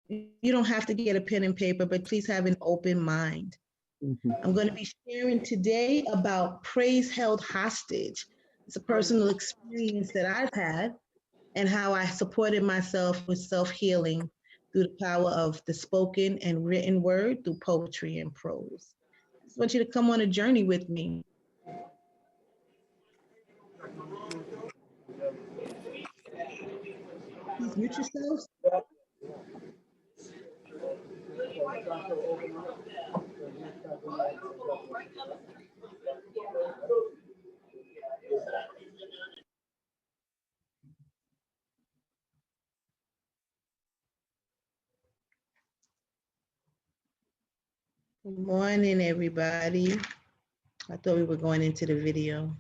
you don't have to get a pen and paper, but please have an open mind. I'm going to be sharing today about praise held hostage. It's a personal experience that I've had and how I supported myself with self-healing through the power of the spoken and written word through poetry and prose. I just want you to come on a journey with me. Please mute yourselves. Good morning, everybody. I thought we were going into the video.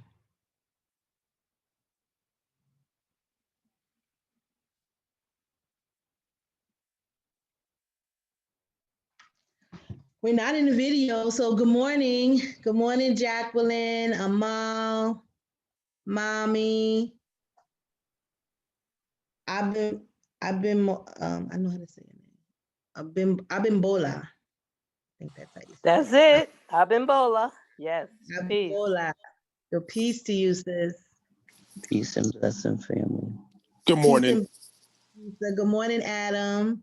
We're not in the video, so good morning. Good morning, Jacqueline, Amal, Mommy. I've been, I know how to say it. Abimbola. I think that's how you say That's it. Abimbola. Yes. Peace. Abimbola. So peace to you, sis. Peace and blessing, family. Good morning. Good morning, Adam.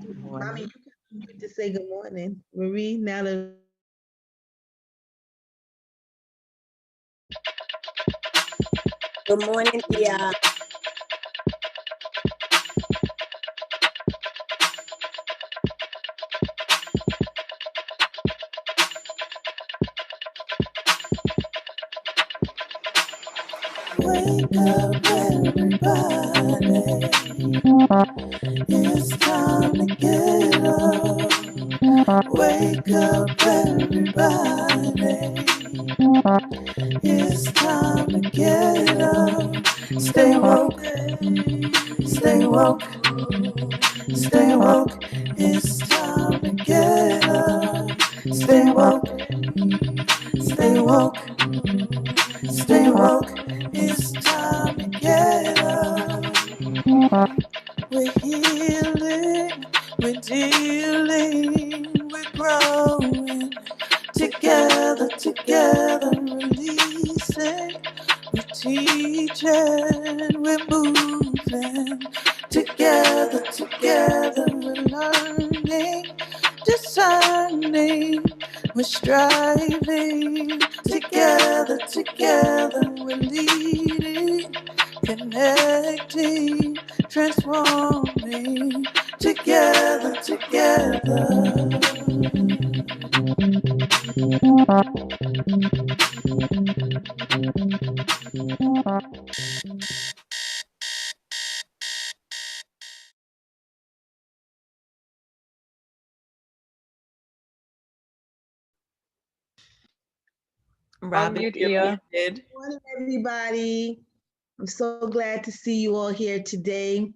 Good morning. Mommy, you get to say good morning. Marie, now that Good morning, Ia. Wake up, everybody. It's time to get up. Wake up, everybody. It's time to get up. Stay woke, stay woke, stay woke. It's time to get up. Stay woke, stay woke, stay woke. It's time to get up. We're healing, we're dealing, we're growing. Together, together, releasing. We're teaching, we're moving. Together, together, we're learning, discerning. We're striving. Together, together, we're leading, connecting, transforming. Together, together. Robin, you're good morning, everybody. I'm so glad to see you all here today,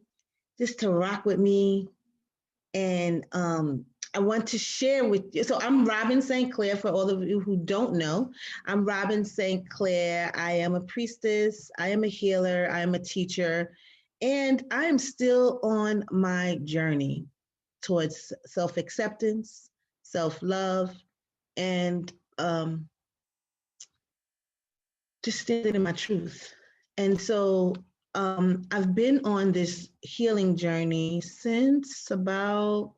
just to rock with me. And I want to share with you. So I'm Robin St. Clair, for all of you who don't know. I'm Robin St. Clair. I am a priestess. I am a healer. I am a teacher. And I am still on my journey towards self-acceptance, self-love, and just standing in my truth. And so I've been on this healing journey since about,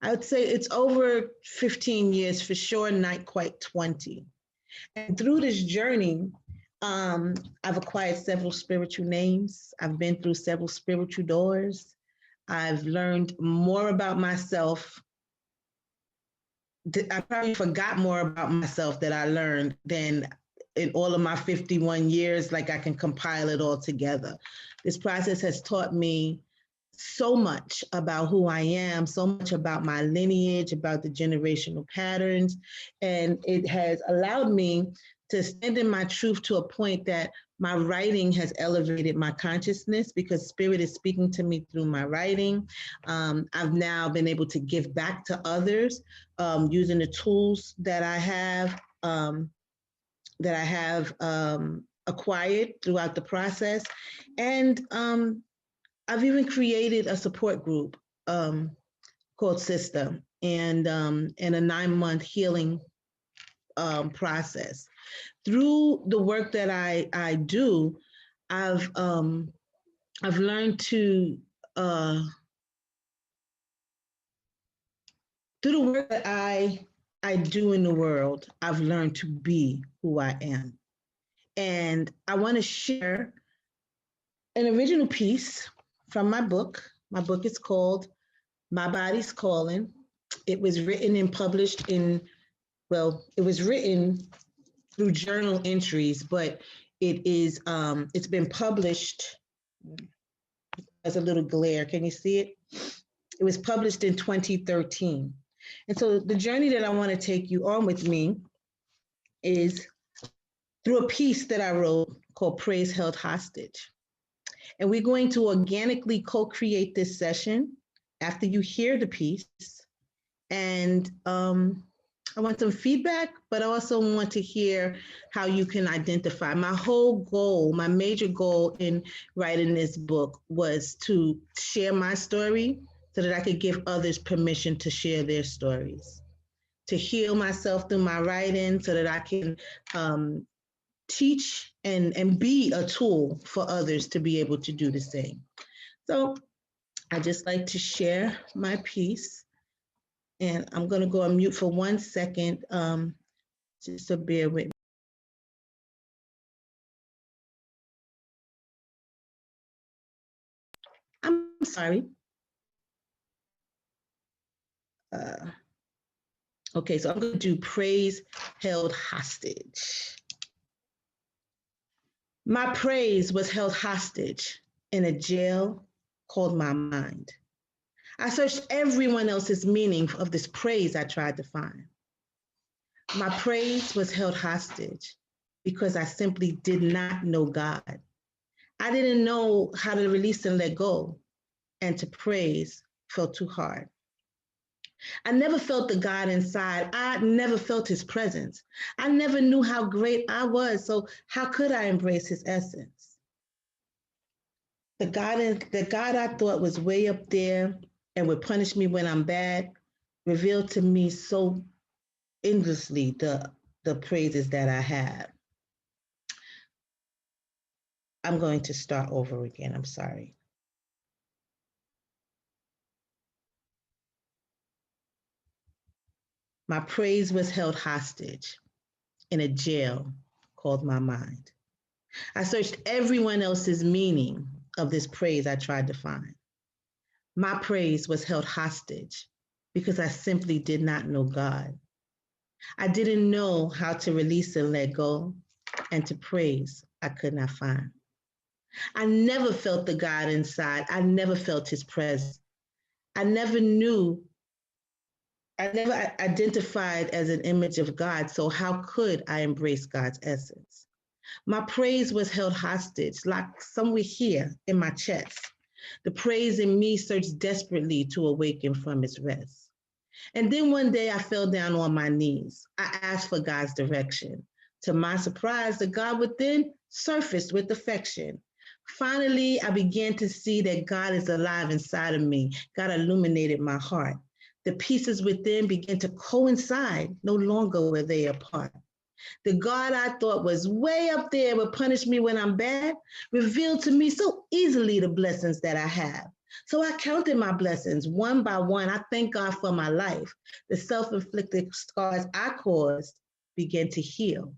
I would say it's over 15 years for sure, not quite 20. And through this journey, I've acquired several spiritual names. I've been through several spiritual doors. I've learned more about myself. I probably forgot more about myself that I learned than in all of my 51 years, like I can compile it all together. This process has taught me so much about who I am, so much about my lineage, about the generational patterns, and it has allowed me to stand in my truth to a point that my writing has elevated my consciousness because spirit is speaking to me through my writing. I've now been able to give back to others using the tools that I have acquired throughout the process. And I've even created a support group called Sister, and a 9-month healing process. Through the work that I do, I've learned to through the work that I do in the world, I've learned to be who I am. And I want to share an original piece from my book. My book is called My Body's Calling. It was written and published it was written through journal entries, but it's been published as a little glare. Can you see it? It was published in 2013. And so the journey that I want to take you on with me is through a piece that I wrote called Praise Held Hostage. And we're going to organically co-create this session after you hear the piece. And I want some feedback, but I also want to hear how you can identify. My whole goal, my major goal in writing this book was to share my story so that I could give others permission to share their stories, to heal myself through my writing so that I can teach and be a tool for others to be able to do the same. So I just like to share my piece. And I'm going to go on mute for 1 second, just to bear with me. I'm sorry. Okay, so I'm going to do Praise Held Hostage. My praise was held hostage in a jail called my mind. I searched everyone else's meaning of this praise I tried to find. My praise was held hostage because I simply did not know God. I didn't know how to release and let go, and to praise felt too hard. I never felt the God inside. I never felt his presence. I never knew how great I was, so how could I embrace his essence? The God I thought was way up there and would punish me when I'm bad revealed to me so endlessly the praises that I have. I'm going to start over again. I'm sorry. My praise was held hostage in a jail called my mind. I searched everyone else's meaning of this praise I tried to find. My praise was held hostage because I simply did not know God. I didn't know how to release and let go, and to praise I could not find. I never felt the God inside. I never felt his presence. I never identified as an image of God, so how could I embrace God's essence? My praise was held hostage, like somewhere here in my chest. The praise in me searched desperately to awaken from its rest. And then one day I fell down on my knees. I asked for God's direction. To my surprise, the God within surfaced with affection. Finally, I began to see that God is alive inside of me. God illuminated my heart. The pieces within began to coincide. No longer were they apart. The God I thought was way up there would punish me when I'm bad, revealed to me so easily the blessings that I have. So I counted my blessings one by one. I thank God for my life. The self-inflicted scars I caused began to heal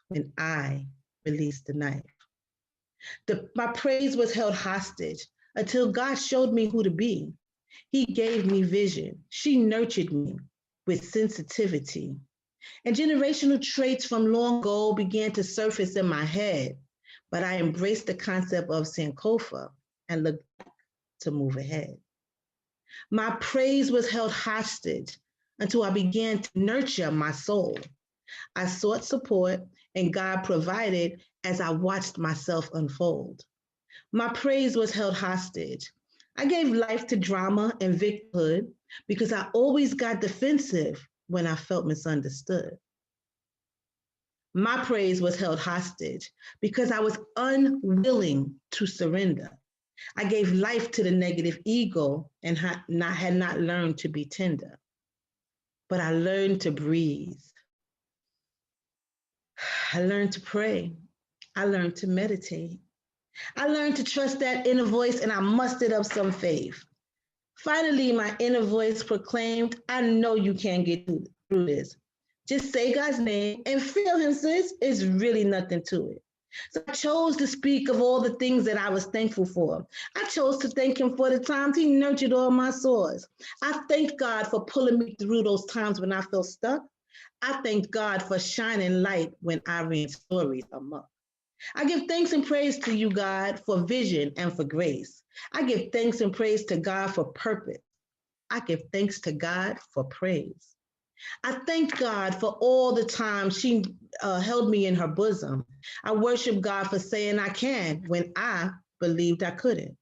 when I released the knife. My praise was held hostage until God showed me who to be. He gave me vision. She nurtured me with sensitivity. And generational traits from long ago began to surface in my head, but I embraced the concept of Sankofa and looked back to move ahead. My praise was held hostage until I began to nurture my soul. I sought support and God provided as I watched myself unfold. My praise was held hostage. I gave life to drama and victimhood because I always got defensive when I felt misunderstood. My praise was held hostage because I was unwilling to surrender. I gave life to the negative ego and had not learned to be tender. But I learned to breathe. I learned to pray. I learned to meditate. I learned to trust that inner voice, and I mustered up some faith. Finally, my inner voice proclaimed, I know you can get through this. Just say God's name and feel him, sis. It's really nothing to it. So I chose to speak of all the things that I was thankful for. I chose to thank him for the times he nurtured all my sores. I thanked God for pulling me through those times when I felt stuck. I thanked God for shining light when I ran stories amok. I give thanks and praise to you, God, for vision and for grace. I give thanks and praise to God for purpose. I give thanks to God for praise. I thank God for all the times she held me in her bosom. I worship God for saying I can when I believed I couldn't.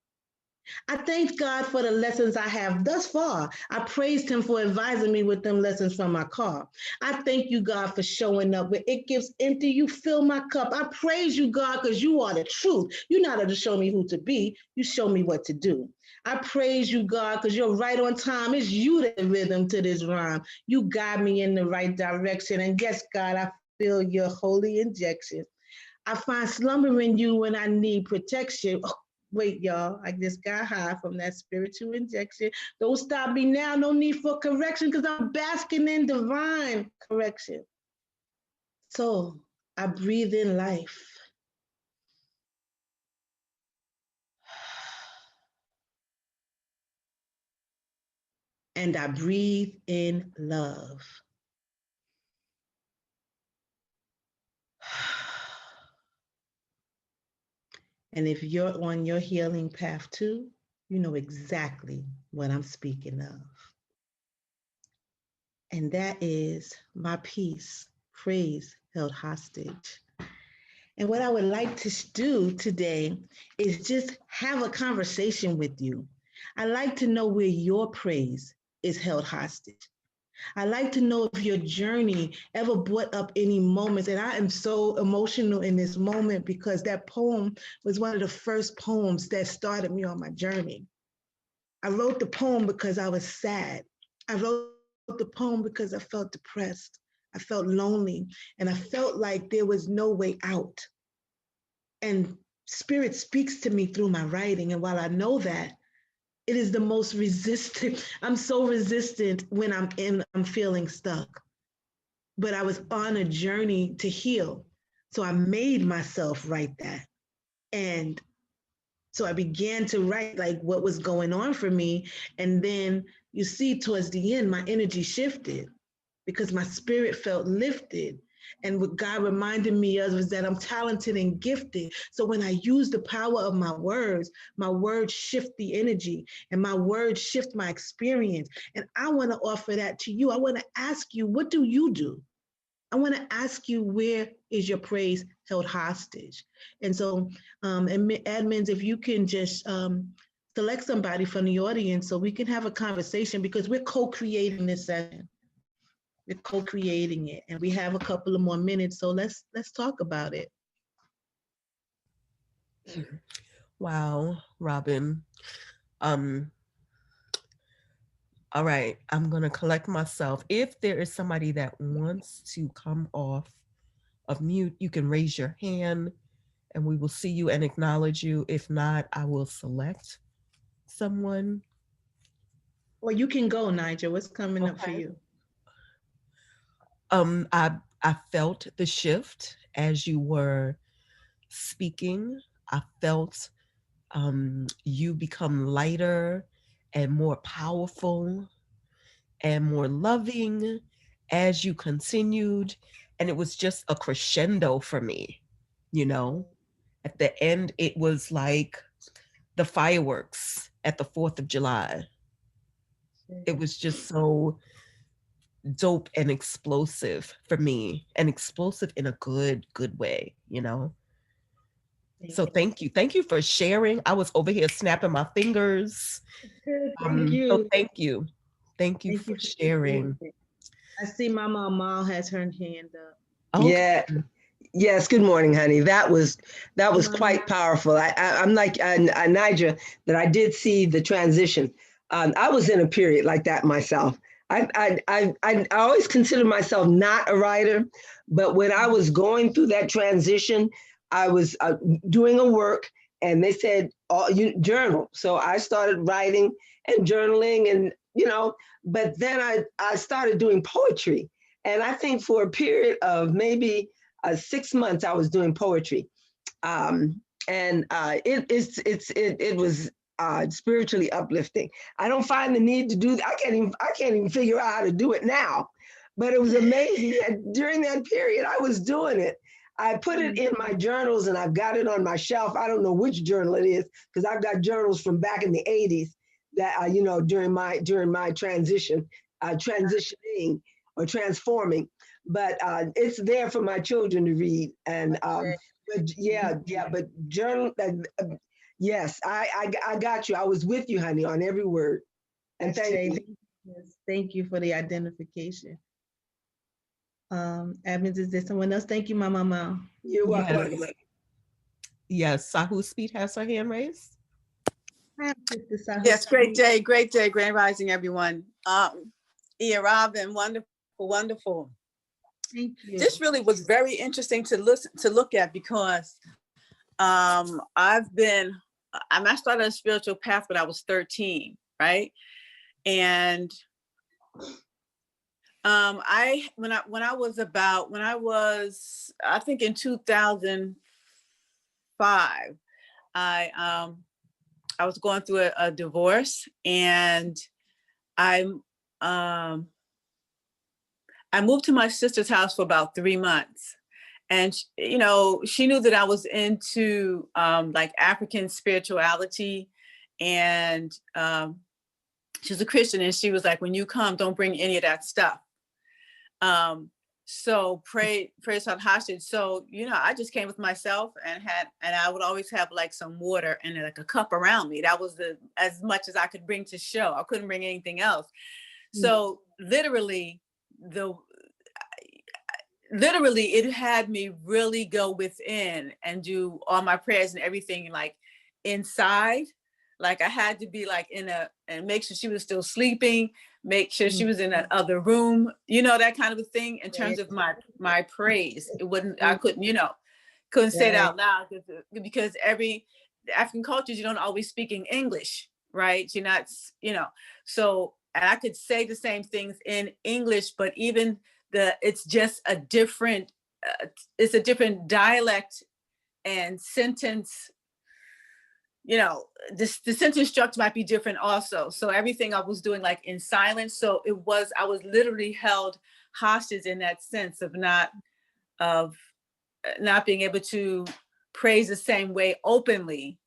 I thank God for the lessons I have thus far. I praised him for advising me with them lessons from my car. I thank you, God, for showing up. When it gets empty, you fill my cup. I praise you, God, because you are the truth. You're not to show me who to be. You show me what to do. I praise you, God, because you're right on time. It's you that the rhythm to this rhyme. You guide me in the right direction. And yes, God, I feel your holy injection. I find slumber in you when I need protection. Oh, wait, y'all, I just got high from that spiritual injection. Don't stop me now. No need for correction because I'm basking in divine correction. So I breathe in life. And I breathe in love. And if you're on your healing path too, you know exactly what I'm speaking of. And that is my peace, praise held hostage. And what I would like to do today is just have a conversation with you. I like to know where your praise is held hostage. I like to know if your journey ever brought up any moments. And I am so emotional in this moment because that poem was one of the first poems that started me on my journey. I wrote the poem because I was sad. I wrote the poem because I felt depressed. I felt lonely, and I felt like there was no way out. And spirit speaks to me through my writing. And while I know that, it is the most resistant. I'm so resistant when I'm feeling stuck. But I was on a journey to heal. So I made myself write that. And so I began to write like what was going on for me. And then you see towards the end, my energy shifted because my spirit felt lifted. And what God reminded me of was that I'm talented and gifted. So when I use the power of my words shift the energy and my words shift my experience. And I want to offer that to you. I want to ask you, what do you do? I want to ask you, where is your praise held hostage? And so, admins, if you can just select somebody from the audience so we can have a conversation because we're co-creating this session. We're co-creating it, and we have a couple of more minutes, so let's talk about it. Wow, Robin. All right, I'm gonna collect myself. If there is somebody that wants to come off of mute, you can raise your hand and we will see you and acknowledge you. If not, I will select someone. Or you can go, Nigel. What's coming up for you? I felt the shift as you were speaking. I felt you become lighter and more powerful and more loving as you continued. And it was just a crescendo for me, you know. At the end, it was like the fireworks at the 4th of July. It was just so dope and explosive for me, and explosive in a good way, you know. So thank you for sharing. I was over here snapping my fingers. Thank you. So thank you for sharing. I see my mom has her hand up. Okay. Yeah, Yes, good morning, honey. That was quite powerful. I'm like Nigel, that I did see the transition. I was in a period like that myself. I always considered myself not a writer, but when I was going through that transition, I was doing a work, and they said, "Oh, you journal." So I started writing and journaling, and but then I started doing poetry, and I think for a period of maybe 6 months, I was doing poetry, and it was spiritually uplifting. I don't find the need to do that. I can't even figure out how to do it now, but it was amazing that during that period I was doing it. I put it in my journals, and I've got it on my shelf. I don't know which journal it is, because I've got journals from back in the 80s that during my transitioning or transforming. But it's there for my children to read. And but journal. Yes, I got you. I was with you, honey, on every word. And thank you. Yes, thank you for the identification. Admins, is there someone else? Thank you, Mama. You're welcome. Yes, Sahu Speed has her hand raised. Yes, great day, grand rising, everyone. Robin, wonderful. Thank you. This really was very interesting to look at, because I started a spiritual path when I was 13, right? And I think in 2005, I was going through a divorce, and I moved to my sister's house for about 3 months. And, she knew that I was into like African spirituality, and she's a Christian, and she was like, when you come, don't bring any of that stuff. So praise hostage. So, I just came with myself, and I would always have like some water and like a cup around me. That was as much as I could bring to show. I couldn't bring anything else. So literally it had me really go within and do all my prayers and everything like inside. Like I had to be like and make sure she was still sleeping, make sure she was in that other room, that kind of a thing in terms of my praise. It wouldn't, I couldn't say it out loud, because every African cultures, you don't always speak in English, right? You're not, so, and I could say the same things in English, but even it's just a different, it's a different dialect and sentence, the sentence structure might be different also. So everything I was doing like in silence. So I was literally held hostage in that sense of not being able to praise the same way openly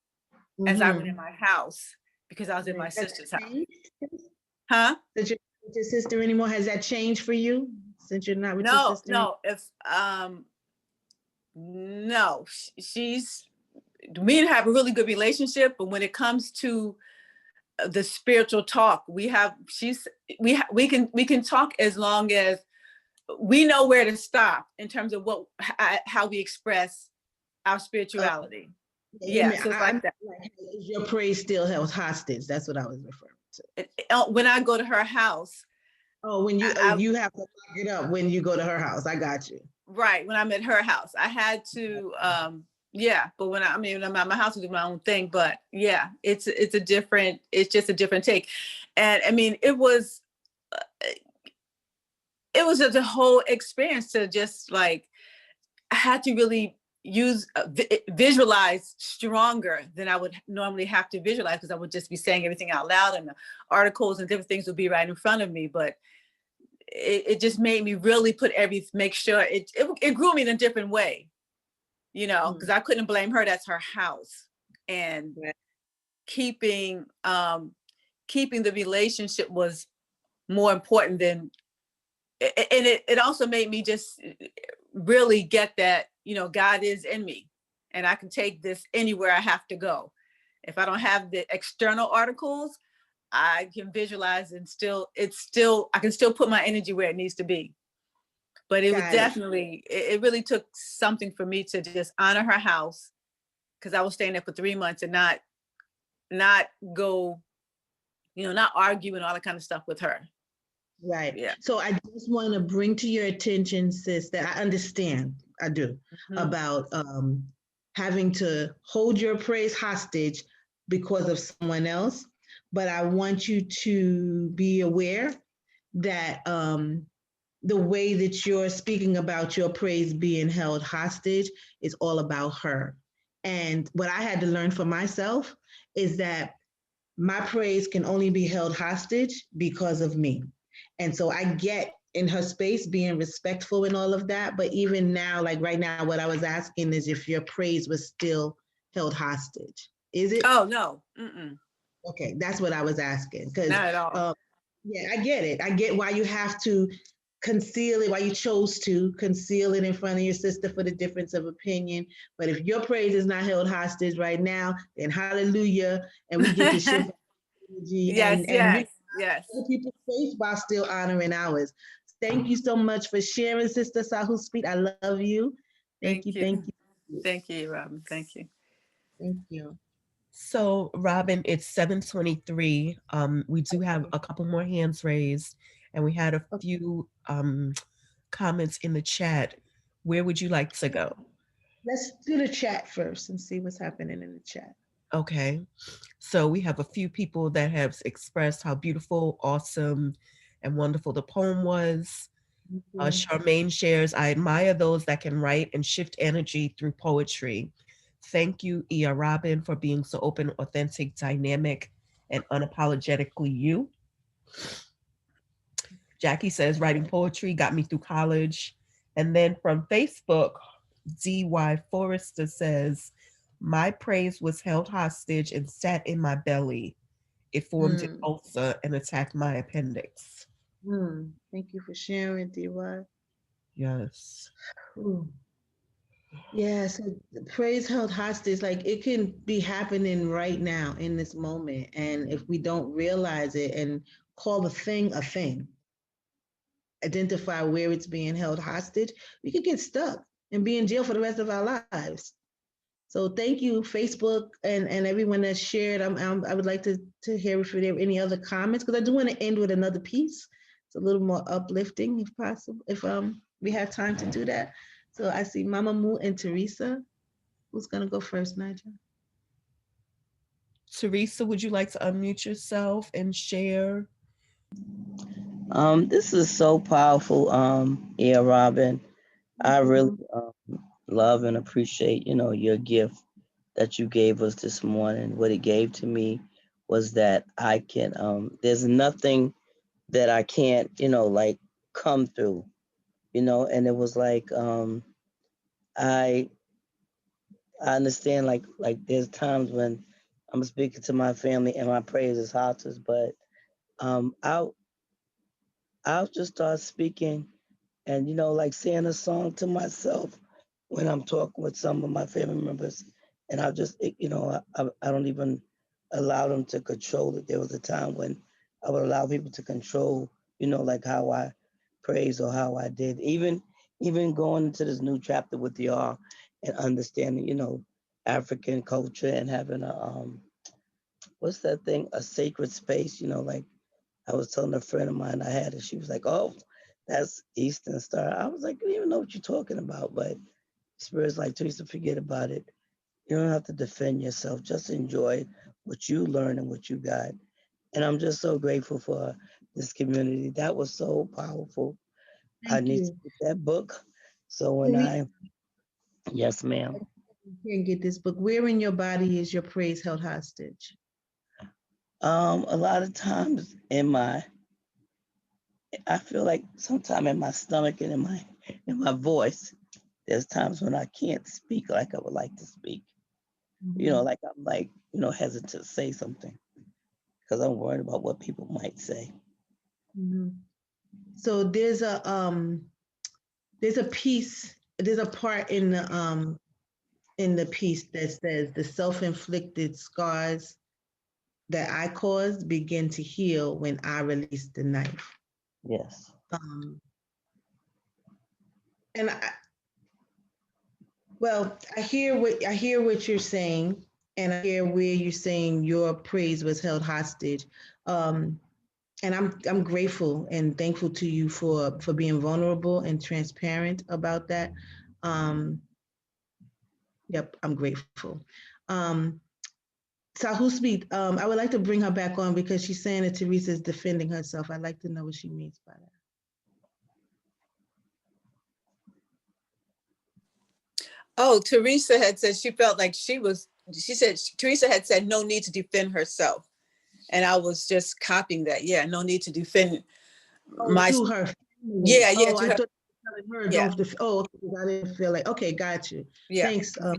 as I would in my house, because I was in my sister's house. Huh? Since you're not with your sister anymore, has that changed for you since you're not with your sister? No, we have a really good relationship, but when it comes to the spiritual talk, we can talk as long as we know where to stop in terms of how we express our spirituality. So it's like that. Is your praise still held hostage? That's what I was referring to. When I go to her house. Oh, when you have to lock it up when you go to her house. I got you. Right, when I'm at her house, I had to. But when my house will do my own thing. But yeah, it's just a different take, and I mean it was just a whole experience to just like I had to really visualize stronger than I would normally have to visualize, because I would just be saying everything out loud, and the articles and different things would be right in front of me. But it just made me really make sure it grew me in a different way, because I couldn't blame her. That's her house, and keeping the relationship was more important than. And it also made me just really get that, God is in me, and I can take this anywhere I have to go. If I don't have the external articles, I can visualize and I can still put my energy where it needs to be. But it was Got it. definitely, it really took something for me to just honor her house, because I was staying there for 3 months, and not go, not argue and all that kind of stuff with her. Right. Yeah. So I just want to bring to your attention, sis, that I understand, I do, about having to hold your praise hostage because of someone else. But I want you to be aware that the way that you're speaking about your praise being held hostage is all about her. And what I had to learn for myself is that my praise can only be held hostage because of me. And so I get in her space being respectful and all of that. But even now, like right now, what I was asking is if your praise was still held hostage. Is it? Oh, no. Mm-mm. Okay, that's what I was asking. Because, Not at all. yeah, I get it. I get why you have to conceal it, why you chose to conceal it in front of your sister for the difference of opinion. But if your praise is not held hostage right now, then hallelujah. And we get to shift energy Yes, and yes, yes. other people's faith while still honoring ours. Thank you so much for sharing, Sister Sahu Speed. I love you. Thank you. Thank you. Thank you, Robin. Thank you. Thank you. So, Robin, it's 7:23. We do have a couple more hands raised, and we had a few comments in the chat. Where would you like to go? Let's do the chat first and see what's happening in the chat. Okay. So we have a few people that have expressed how beautiful, awesome, and wonderful the poem was. Charmaine shares, I admire those that can write and shift energy through poetry. Thank you, Ia Robin, for being so open, authentic, dynamic, and unapologetically you. Jackie says, writing poetry got me through college. And then from Facebook, D.Y. Forrester says, my praise was held hostage and sat in my belly. It formed an ulcer and attacked my appendix. Thank you for sharing, D.Y. Yes. Ooh. Yeah, so the praise held hostage, like it can be happening right now in this moment. And if we don't realize it and call the thing a thing, identify where it's being held hostage, we could get stuck and be in jail for the rest of our lives. So thank you, Facebook and everyone that shared. I would like to hear if there are any other comments, because I do want to end with another piece. It's a little more uplifting if possible, if we have time to do that. So I see Mama Moo and Teresa. Who's gonna go first, Nigel? Teresa, would you like to unmute yourself and share? This is so powerful, yeah, Robin. I really love and appreciate, your gift that you gave us this morning. What it gave to me was that I can, there's nothing that I can't, like come through, and it was like, I understand like there's times when I'm speaking to my family and my praise is hostage, but I'll just start speaking and like singing a song to myself when I'm talking with some of my family members, and I'll just I don't even allow them to control it. There was a time when I would allow people to control like how I praise or how I did, even going into this new chapter with y'all and understanding African culture and having a what's that thing, a sacred space, like I was telling a friend of mine I had, and she was like, "Oh, that's Eastern Star." I was like, "I don't even know what you're talking about." But Spirit's like, Teresa, forget about it. You don't have to defend yourself. Just enjoy what you learn and what you got. And I'm just so grateful for this community. That was so powerful. I need to get that book. So when yes, ma'am. You can get this book. Where in your body is your praise held hostage? A lot of times I feel like sometimes in my stomach and in my voice, there's times when I can't speak like I would like to speak. Like I'm like, hesitant to say something because I'm worried about what people might say. So there's a piece, there's a part in the piece that says the self-inflicted scars that I caused begin to heal when I release the knife. Yes. and I hear what you're saying, and I hear where you're saying your praise was held hostage. And I'm grateful and thankful to you for being vulnerable and transparent about that. Yep, I'm grateful. Sahuspeed, I would like to bring her back on because she's saying that Teresa is defending herself. I'd like to know what she means by that. Oh, Teresa had said she felt like she said Teresa had said no need to defend herself. And I was just copying that. Yeah, no need to defend to her. Yeah, yeah. Oh, I thought her yeah. don't. I didn't feel like. Okay, got you. Yeah. Thanks. I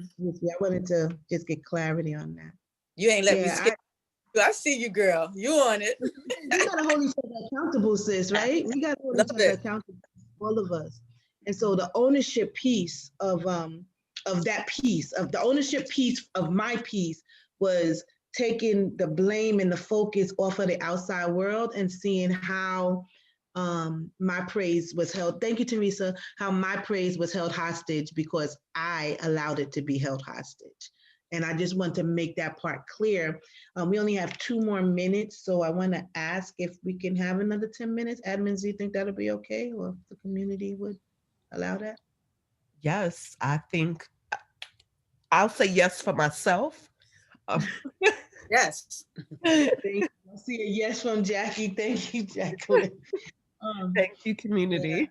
wanted to just get clarity on that. You ain't let me skip. I see you, girl. You on it. We gotta hold each other accountable, sis. Right? We gotta hold each other accountable, all of us. And so the ownership piece of that piece of the ownership piece of my piece was taking the blame and the focus off of the outside world and seeing how my praise was held. Thank you, Teresa. How my praise was held hostage because I allowed it to be held hostage. And I just want to make that part clear. We only have 2 more minutes, so I want to ask if we can have another 10 minutes. Admins, do you think that'll be okay, or if the community would allow that? Yes, I think I'll say yes for myself. Yes. I see a yes from Jackie. Thank you, Jacqueline. Thank you, community. Yeah.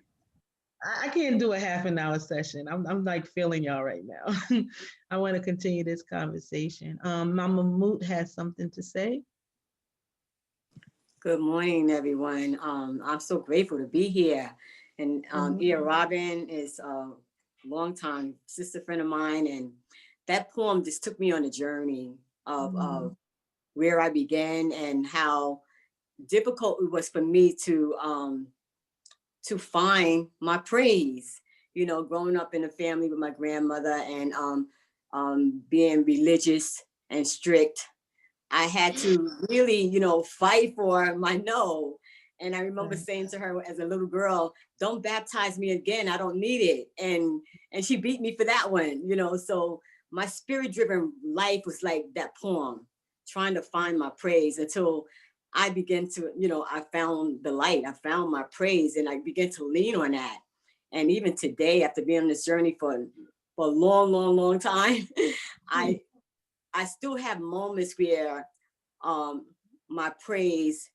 I can't do a half an hour session. I'm like feeling y'all right now. I want to continue this conversation. Mama Moot has something to say. Good morning, everyone. I'm so grateful to be here. And Ia Robin is a longtime sister friend of mine. And that poem just took me on a journey of where I began and how difficult it was for me to find my praise. You know, growing up in a family with my grandmother and being religious and strict, I had to really, you know, fight for my no. And I remember saying to her as a little girl, "Don't baptize me again. I don't need it." And she beat me for that one, you know. So my spirit-driven life was like that poem, trying to find my praise until I began to, you know, I found the light. I found my praise, and I began to lean on that. And even today, after being on this journey for a long, long, long time, I still have moments where my praise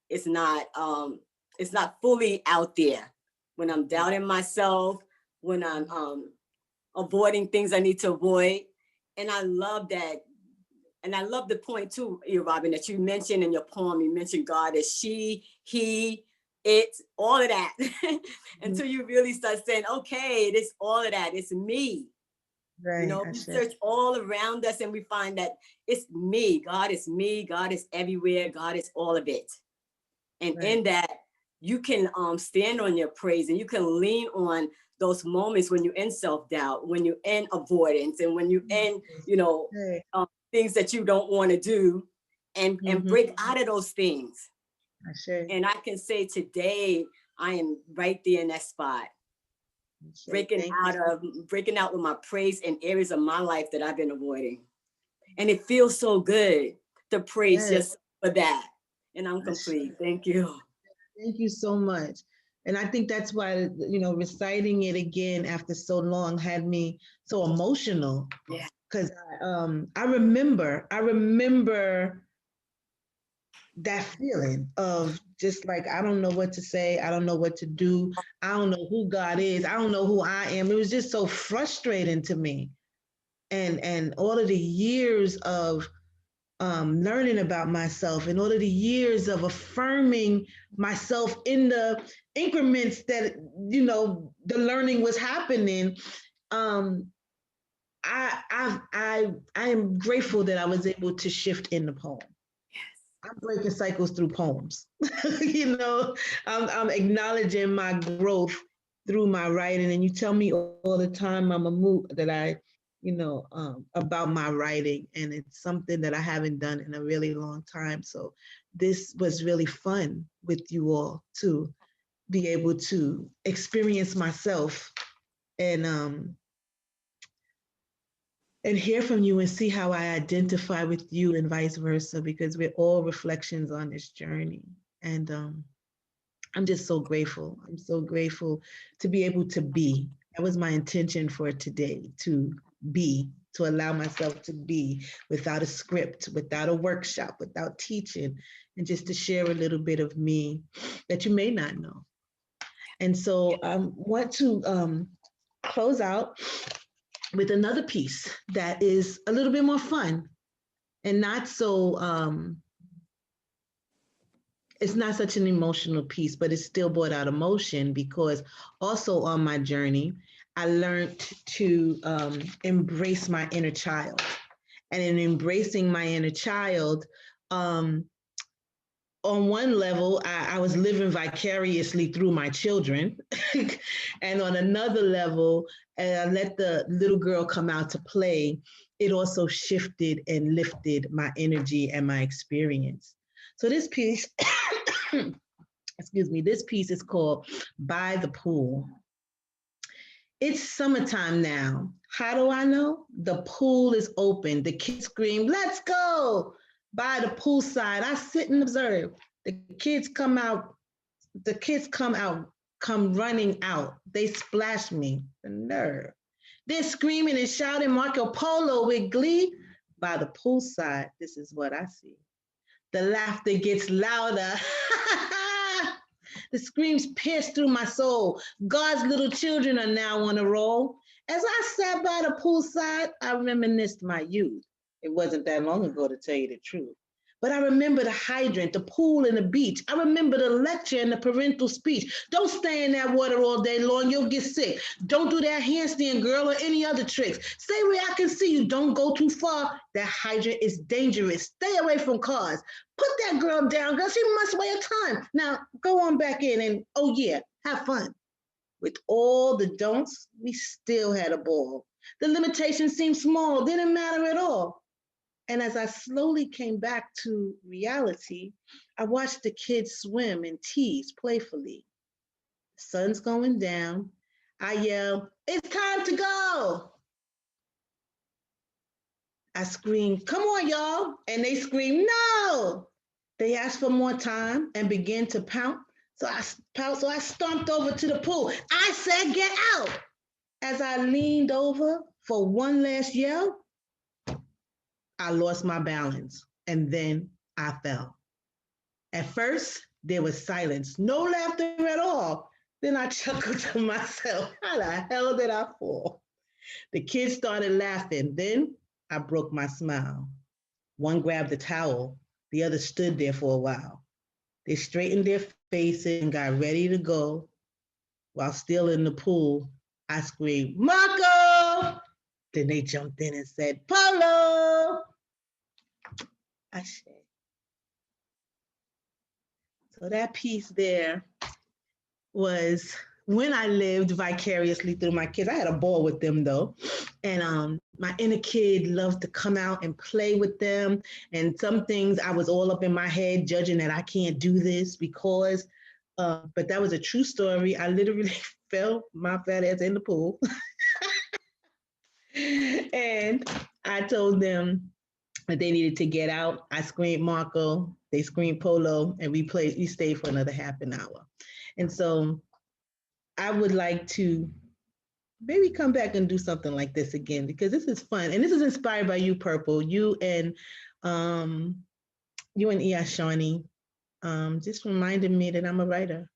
is not fully out there. When I'm doubting myself, when I'm avoiding things I need to avoid. And I love that. And I love the point too, Robin, that you mentioned in your poem. You mentioned God as she, he, it, all of that. Until you really start saying, okay, it is all of that. It's me. Right, you know, we search all around us and we find that it's me. God is me. God is everywhere. God is all of it. And in that, you can stand on your praise and you can lean on those moments when you're in self-doubt, when you're in avoidance, and when you're in, you know, things that you don't want to do, and break out of those things. And I can say today, I am right there in that spot. Breaking out with my praise in areas of my life that I've been avoiding. And it feels so good to praise just for that. And I'm complete. Thank you. Thank you so much. And I think that's why, you know, reciting it again after so long had me so emotional. Yeah. Because I remember that feeling of just like, I don't know what to say. I don't know what to do. I don't know who God is. I don't know who I am. It was just so frustrating to me. And all of the years of learning about myself, and all of the years of affirming myself in the increments that, you know, the learning was happening. I am grateful that I was able to shift in the poem. I'm breaking cycles through poems. You know, I'm acknowledging my growth through my writing. And you tell me all the time, Mama Moot, that I, you know, about my writing. And it's something that I haven't done in a really long time. So this was really fun with you all to be able to experience myself and hear from you and see how I identify with you and vice versa, because we're all reflections on this journey. And I'm just so grateful. I'm so grateful to be able to be. That was my intention for today, to be, to allow myself to be without a script, without a workshop, without teaching, and just to share a little bit of me that you may not know. And so I want to close out with another piece that is a little bit more fun and not so it's not such an emotional piece, but it still brought out emotion, because also on my journey I learned to embrace my inner child. And in embracing my inner child, on one level, I was living vicariously through my children. And on another level, I let the little girl come out to play. It also shifted and lifted my energy and my experience. So this piece, excuse me, this piece is called By the Pool. It's summertime now. How do I know? The pool is open. The kids scream, "Let's go!" By the poolside, I sit and observe. The kids come out, the kids come running out. They splash me. The nerve. They're screaming and shouting Marco Polo with glee. By the poolside, this is what I see. The laughter gets louder. The screams pierce through my soul. God's little children are now on a roll. As I sat by the poolside, I reminisced my youth. It wasn't that long ago, to tell you the truth. But I remember the hydrant, the pool, and the beach. I remember the lecture and the parental speech. Don't stay in that water all day long. You'll get sick. Don't do that handstand, girl, or any other tricks. Stay where I can see you. Don't go too far. That hydrant is dangerous. Stay away from cars. Put that girl down, girl. She must weigh a ton. Now, go on back in and, oh, yeah, have fun. With all the don'ts, we still had a ball. The limitations seemed small, didn't matter at all. And as I slowly came back to reality, I watched the kids swim and tease playfully. The sun's going down. I yell, "It's time to go." I scream, "Come on, y'all." And they scream, "No." They asked for more time and began to pout. So I stomped over to the pool. I said, "Get out." As I leaned over for one last yell, I lost my balance, and then I fell. At first, there was silence, no laughter at all. Then I chuckled to myself, how the hell did I fall? The kids started laughing. Then I broke my smile. One grabbed the towel, the other stood there for a while. They straightened their faces and got ready to go. While still in the pool, I screamed, "Marco!" Then they jumped in and said, "Polo!" I said, so that piece there was when I lived vicariously through my kids. I had a ball with them though. And my inner kid loved to come out and play with them. And some things I was all up in my head judging that I can't do this because, but that was a true story. I literally fell my fat ass in the pool. And I told them that they needed to get out. I screamed Marco, they screamed Polo, and we stayed for another half an hour. And so I would like to maybe come back and do something like this again, because this is fun. And this is inspired by you, Purple. You and Iya Shawnee just reminded me that I'm a writer,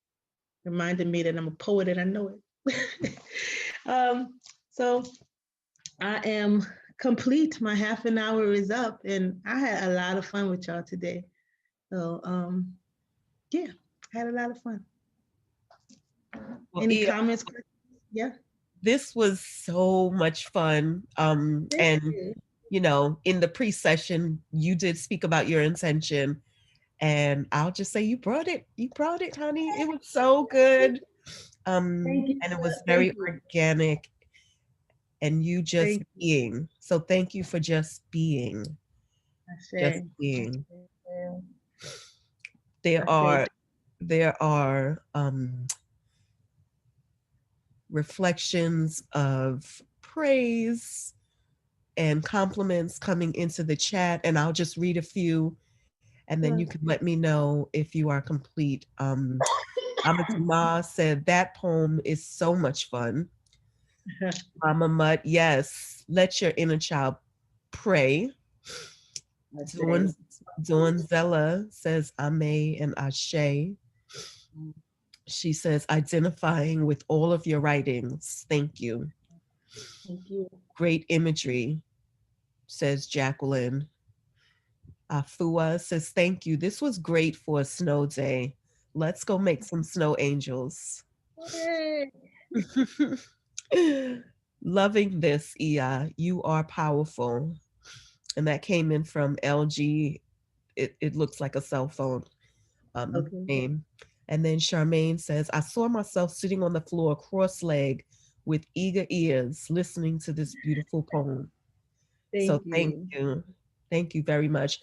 reminded me that I'm a poet and I know it. So I am complete. My half an hour is up, and I had a lot of fun with y'all today. So yeah, I had a lot of fun. Well, Any comments? Yeah. This was so much fun. And you know, in the pre-session, you did speak about your intention, and I'll just say you brought it. You brought it, honey. It was so good. Thank you. And it was very organic, and you just being. So thank you for just being. Just being. There are reflections of praise and compliments coming into the chat, and I'll just read a few, and then you can let me know if you are complete. Amatuma said that poem is so much fun. Mama Mutt, yes, let your inner child pray. Dawn Zella says Ame and Ashe. She says, identifying with all of your writings. Thank you. Thank you. Great imagery, says Jacqueline. Afua says, thank you. This was great for a snow day. Let's go make some snow angels. Loving this, Ia. You are powerful. And that came in from LG. It looks like a cell phone name. And then Charmaine says, I saw myself sitting on the floor cross-legged with eager ears listening to this beautiful poem. Thank you. Thank you very much.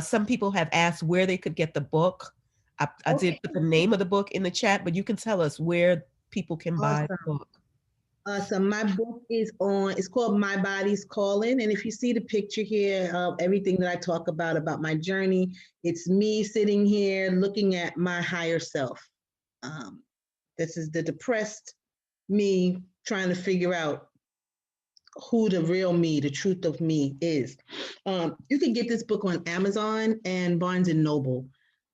Some people have asked where they could get the book. I did put the name of the book in the chat, but you can tell us where people can buy the book. So my book is it's called My Body's Calling. And if you see the picture here of everything that I talk about my journey, it's me sitting here looking at my higher self. This is the depressed me trying to figure out who the real me, the truth of me is. You can get this book on Amazon and Barnes and Noble.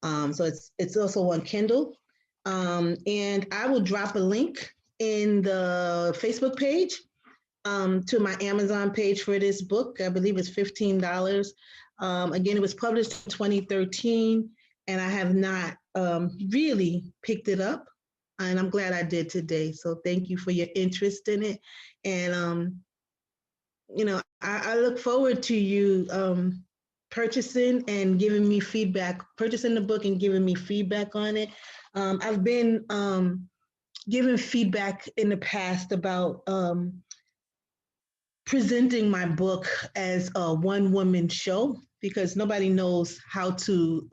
So it's also on Kindle. And I will drop a link in the Facebook page to my Amazon page for this book. I believe it's $15. Again, it was published in 2013, and I have not really picked it up. And I'm glad I did today. So thank you for your interest in it. And, I look forward to you purchasing and giving me feedback, purchasing the book and giving me feedback on it. I've been given feedback in the past about presenting my book as a one-woman show because nobody knows how to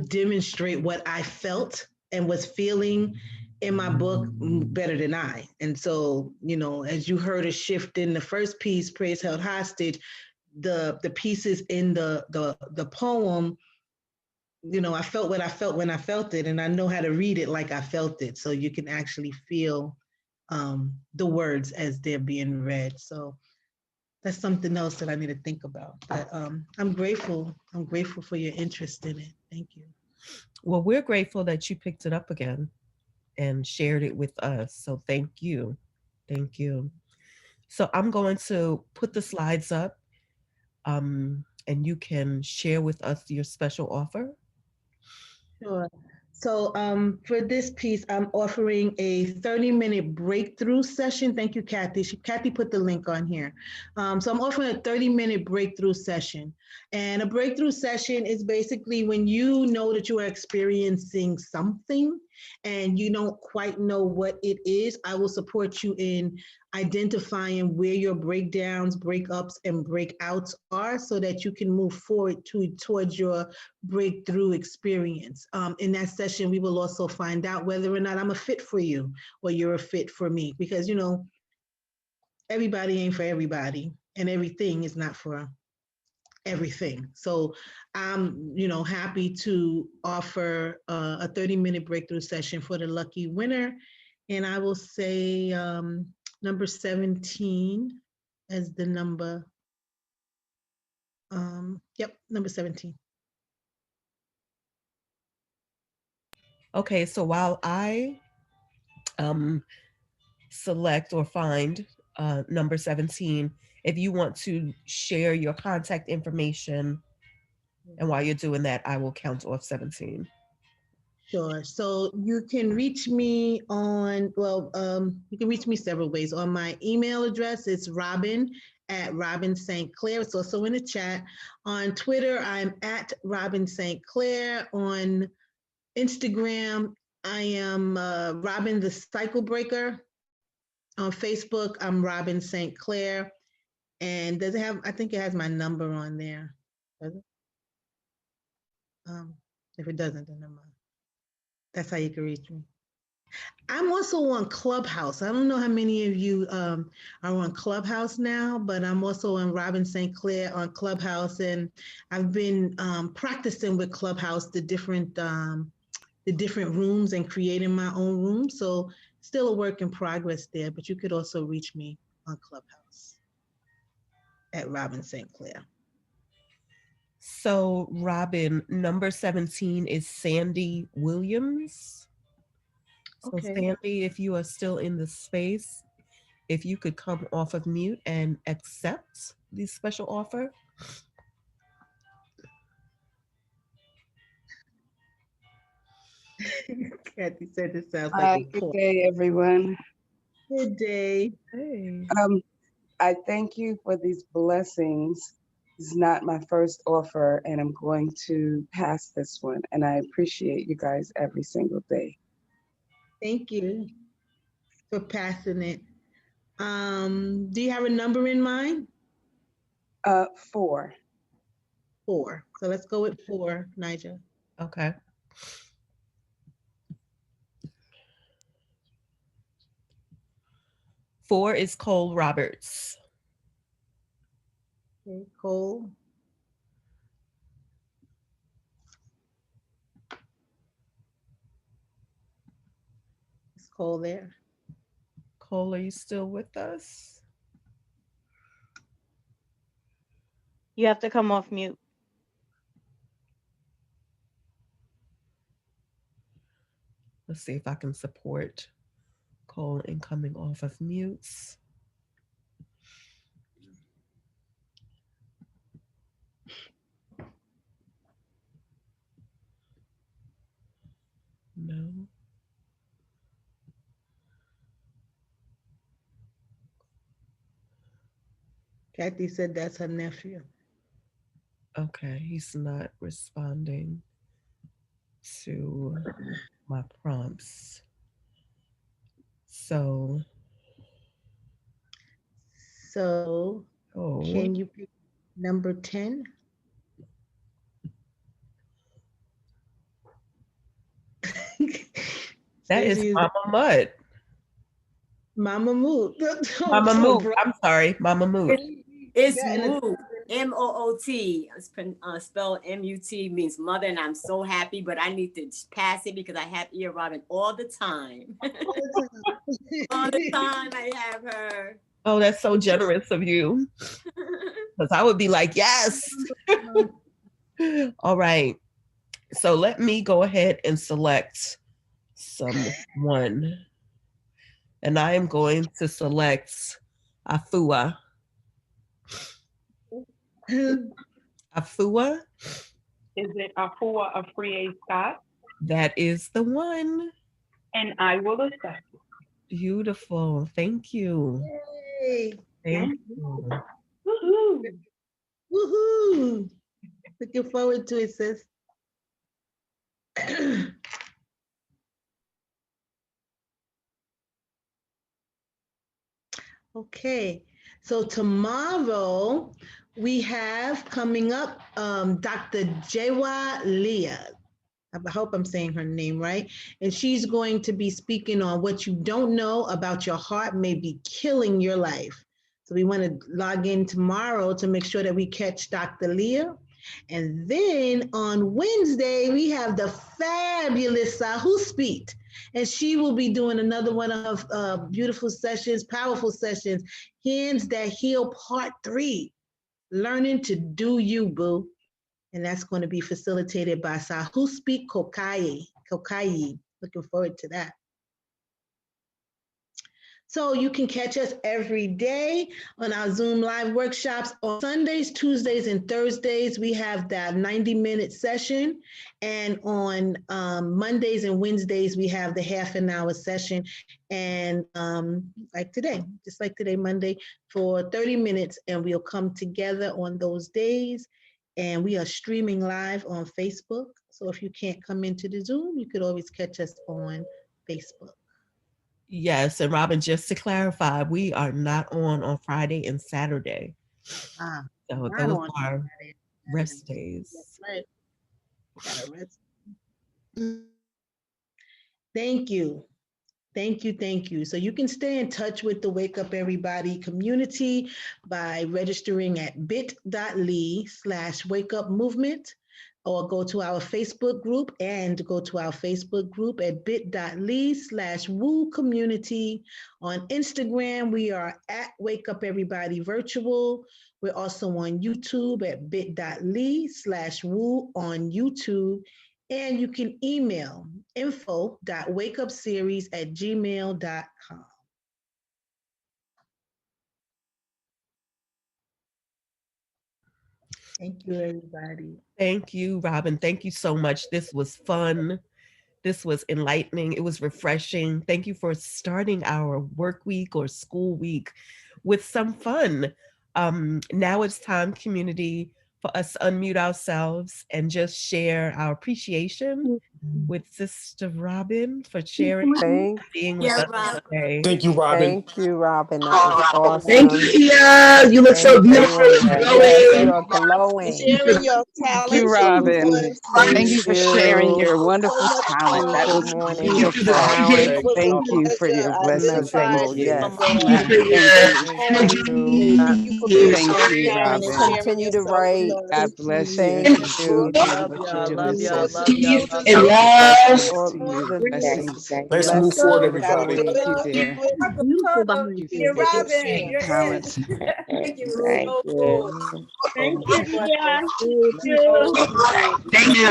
demonstrate what I felt and was feeling in my book better than I. And so, as you heard a shift in the first piece, Praise Held Hostage, the pieces in the poem, I felt what I felt when I felt it, and I know how to read it like I felt it, so you can actually feel the words as they're being read. So that's something else that I need to think about. But I'm grateful. I'm grateful for your interest in it. Thank you. Well, we're grateful that you picked it up again and shared it with us. So thank you. Thank you. So I'm going to put the slides up and you can share with us your special offer. Sure. So for this piece, I'm offering a 30-minute breakthrough session. Thank you, Kathy. Kathy put the link on here. So I'm offering a 30-minute breakthrough session. And a breakthrough session is basically when you know that you are experiencing something and you don't quite know what it is. I will support you in identifying where your breakdowns, breakups, and breakouts are so that you can move forward towards your breakthrough experience. In that session, we will also find out whether or not I'm a fit for you or you're a fit for me, because everybody ain't for everybody and everything is not for everything. So I'm happy to offer a 30-minute breakthrough session for the lucky winner, and I will say number 17 as the number. Yep, number 17. Okay, so while I select or find number 17, if you want to share your contact information, and while you're doing that, I will count off 17. Sure. So you can reach me you can reach me several ways. On my email address, it's Robin St. Clair. It's also in the chat. On Twitter, I'm at Robin St. Clair. On Instagram, I am Robin the Cyclebreaker. On Facebook, I'm Robin St. Clair. And does it have, I think it has my number on there. Does it? If it doesn't, then never mind. That's how you can reach me. I'm also on Clubhouse. I don't know how many of you are on Clubhouse now, but I'm also on Robin St. Clair on Clubhouse, and I've been practicing with Clubhouse the different rooms and creating my own room. So still a work in progress there, but you could also reach me on Clubhouse at Robin St. Clair. So, Robin, number 17 is Sandy Williams. So, Okay. Sandy, if you are still in the space, if you could come off of mute and accept the special offer. Kathy said it sounds like Hi, a good poem. day, everyone. Good day. Hey. I thank you for these blessings. This is not my first offer, and I'm going to pass this one. And I appreciate you guys every single day. Thank you for passing it. Do you have a number in mind? 4. 4. So let's go with 4, Nigel. Okay. Four is Cole Roberts. Okay, Cole. Is Cole there? Cole, are you still with us? You have to come off mute. Let's see if I can support Cole in coming off of mutes. No. Kathy said that's her nephew. Okay, he's not responding to my prompts. So, Can you pick number 10? That is Mama Mutt. Mama Moot. Mama Moot. I'm sorry, Mama Moot. It's Moot. M-O-O-T. Spelled M-U-T, means mother, and I'm so happy, but I need to pass it because I have ear Robin all the time. All the time I have her. Oh, that's so generous of you. Because I would be like, yes. All right. So let me go ahead and select someone. And I am going to select Afua. Afua? Is it Afua Afriye Scott? That is the one. And I will accept it. Beautiful. Thank you. Yay. Thank you. Woohoo. Woohoo. Looking forward to it, sis. Okay, so tomorrow we have coming up Dr. Jewa Leah. I hope I'm saying her name right. And she's going to be speaking on what you don't know about your heart may be killing your life. So we want to log in tomorrow to make sure that we catch Dr. Leah. And then on Wednesday, we have the fabulous Sahu Speak. And she will be doing another one of beautiful sessions, powerful sessions, Hands That Heal Part 3, Learning to Do You, Boo. And that's going to be facilitated by Sahu Speak Kokai. Looking forward to that. So you can catch us every day on our Zoom live workshops. On Sundays, Tuesdays, and Thursdays, we have that 90-minute session. And on Mondays and Wednesdays, we have the half an hour session. And like today, just like today, Monday, for 30 minutes. And we'll come together on those days. And we are streaming live on Facebook. So if you can't come into the Zoom, you could always catch us on Facebook. Yes, and Robin, just to clarify, we are not on Friday and Saturday. So those are rest days. Right. Gotta rest. Thank you. Thank you, thank you. So you can stay in touch with the Wake Up Everybody community by registering at bit.ly/wake up movement, or go to our Facebook group and go to our Facebook group at bit.ly/woo community. On Instagram, we are at Wake Up Everybody Virtual. We're also on YouTube at bit.ly/woo on YouTube. And you can email info.wakeupseries@gmail.com. Thank you, everybody. Thank you, Robin. Thank you so much. This was fun. This was enlightening. It was refreshing. Thank you for starting our work week or school week with some fun. Now it's time, community, for us to unmute ourselves and just share our appreciation with Sister Robin for sharing Thank, being with Yeah, us Rob. today. Thank you, Robin. thank you, Robin. That was Thank you, awesome. Tia. You look so Thank beautiful you. and Yes, you glowing. are glowing. Sharing your Thank you, talents and Robin. gifts Thank Thank you and for sharing you. your so wonderful much talent. That Good fun. was morning. Thank you for the beautiful. It gift. was a Thank you for pleasure. your I blessings that you identify Oh, with shared. yes. so Thank you much. for Thank your you. Thank you. energy. Thank you for being Thank so you, caring and Robin. sharing Continue to yourself with write. God us. bless you and Thank continue you. doing Love what you're y'all. doing, Love y'all. sis. Love y'all. Peace Love and y'all. love. Blessings All to you. blessings. Blessings. Let's move Blessings forward, and everybody. Thank you, blessings. dear. Beautiful behind Thank you you. Dear for your Robin, you're it. talents. Thank you, Ruth. Thank So cool. you. Thank So you, wonderful. Dia. Thank Thank you. you. Thank you.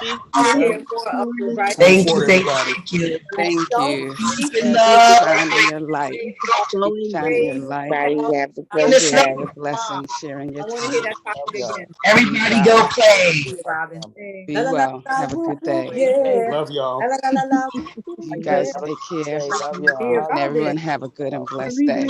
Thank I want to you. hear more of the Let's writing. move Thank you. forward, Thank you. everybody. Thank you. Thank Don't you. Peace be and Keep love. shining your light. Thank you for Keep flowing with shining your us. praise light. Everybody have a In great the day. Share snake. your mom. blessings, sharing I your want to hear talent. that topic again. Be Everybody go well. play. Robin. Be La la la well. la, Have a woo, good woo, day. yeah. Love y'all. La la la la la, woo, You yeah. guys take care. Love Dear y'all. And Robin. everyone have a good and blessed Everybody day.